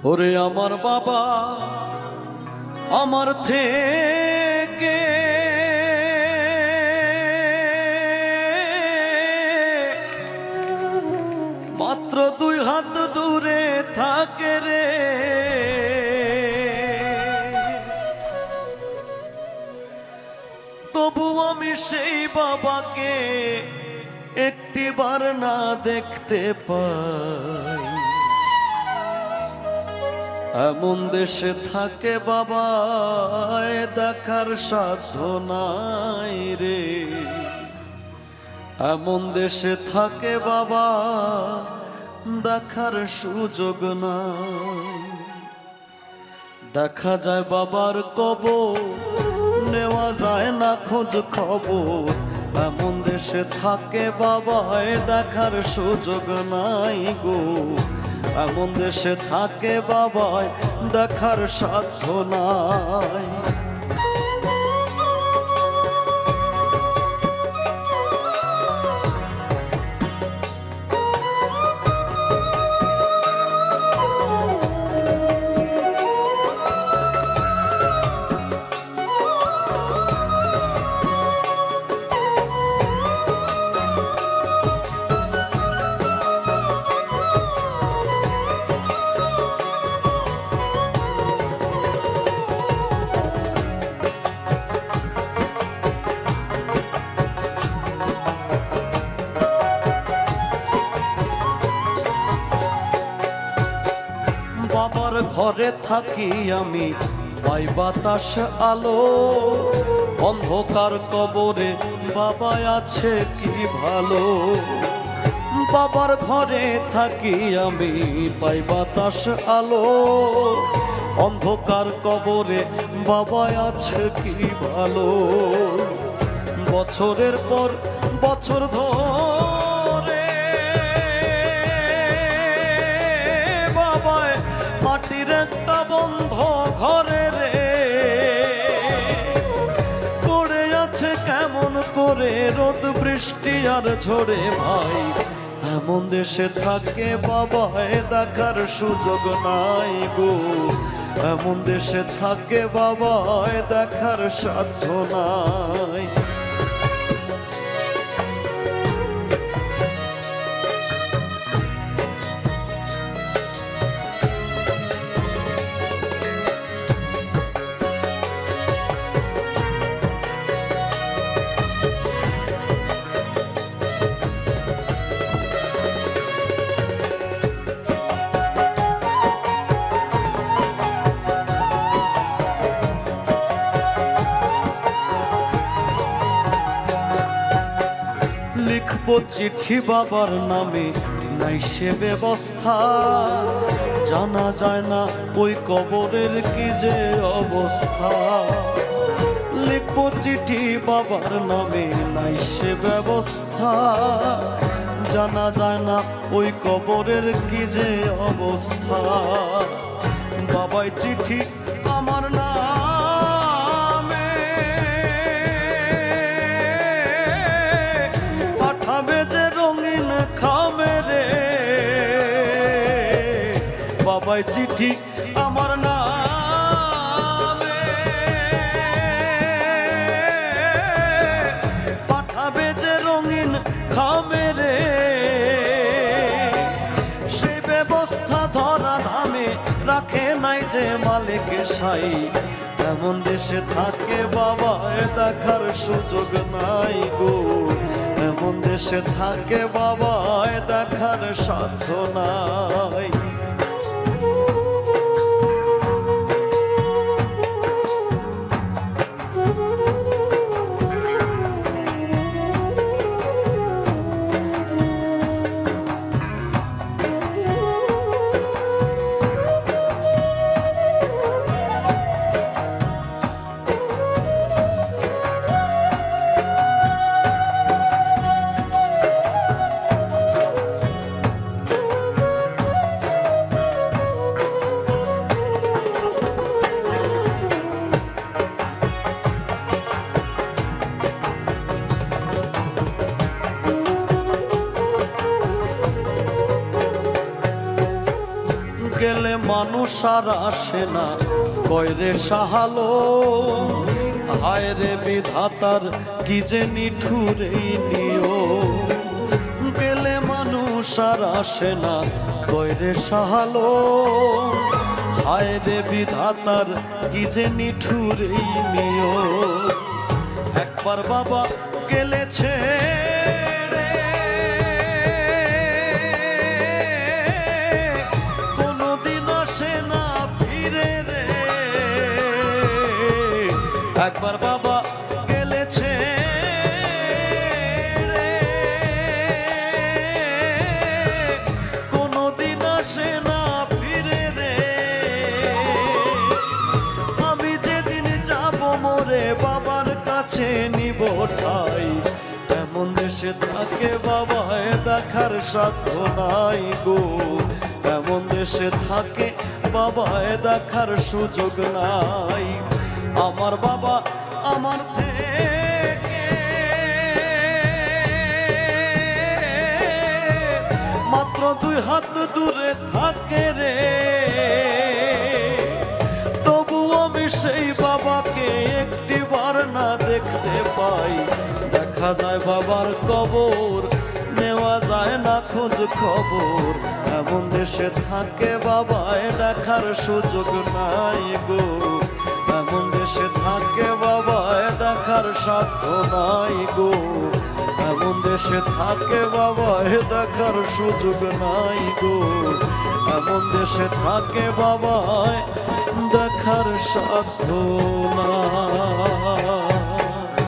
ওরে আমার বাবা আমার থেকে মাত্র 2 হাত দূরে থাকে রে, তবু আমি সেই বাবাকে একটিবার না দেখতে পাই। এমন দেশে থাকে বাবা দেখার সাধ্য নাই রে, এমন দেশে থাকে বাবা দেখার সুযোগ নাই। দেখা যায় বাবার কবর, নেওয়া যায় না খোঁজ খবর, এমন দেশে থাকে বাবা দেখার সুযোগ নাই গো, এমন দেশে থাকে বাবা দেখার সাধ্য নাই। বাবার ঘরে থাকি আমি, পাই বাতাস আলো, অন্ধকার কবরে বাবা আছে কি ভালো। বাবার ঘরে থাকি আমি, পাই বাতাস আলো, অন্ধকার কবরে বাবা আছে কি ভালো। বছরের পর বছর ধরে বাবায় মাটির একটা বন্ধ ঘরে রে পড়ে আছে কেমন করে রোদ বৃষ্টি আর ঝড়ে ভাই। এমন দেশে থাকে বাবা দেখার সুযোগ নাই গো, এমন দেশে থাকে বাবা দেখার সাধ্য নাই। লিখবো চিঠি বাবার নামে, নাই সে ব্যবস্থা, জানা যায় না ওই কবরের কি যে অবস্থা। লিখবো চিঠি বাবার নামে, নাই সে ব্যবস্থা, জানা যায় না ওই কবরের কি যে অবস্থা। বাবাই চিঠি আমার না বাবাই চিঠি আমার নামে পাঠাবে যে রঙিন খামে রে, সে ব্যবস্থা ধরা ধামে রাখে নাই যে মালিক সাই। এমন দেশে থাকে বাবা দেখার সুযোগ নাই গো, এমন দেশে থাকে বাবা দেখার সাধ্য নাই। গেলে মানুষ আর আসে না কয়রে সাহালো হায় রে বিধাতার কি যে নিঠুর এই নিয়ম গেলে মানুষ আর আসে না কয়রে সাহালো হায় রে বিধাতার কি যে নিঠুর এই নিয়ম একবার বাবা গেলেছে একবার বাবা গেলেছে কোনদিন আসে না ফিরে রে আমি যেদিন যাব মোরে বাবার কাছে নিব ঠাই এমন দেশে থাকে বাবায় দেখার সাধ্য নাই গো এমন দেশে থাকে বাবায় দেখার সুযোগ নাই আমার বাবা আমার থেকে মাত্র 2 হাত দূরে থাকে রে তবু আমি সেই বাবাকে একটিবার না দেখতে পাই দেখা যায় বাবার কবর নেওয়া যায় না খোঁজ খবর এমন দেশে থাকে বাবায় দেখার সুযোগ নাই গো এমন দেশে থাকে বাবায় দেখার সাধ্য নাই গো এমন দেশে থাকে বাবায় দেখার সুযোগ নাই গো এমন দেশে থাকে বাবায় দেখার সাধ্য নাই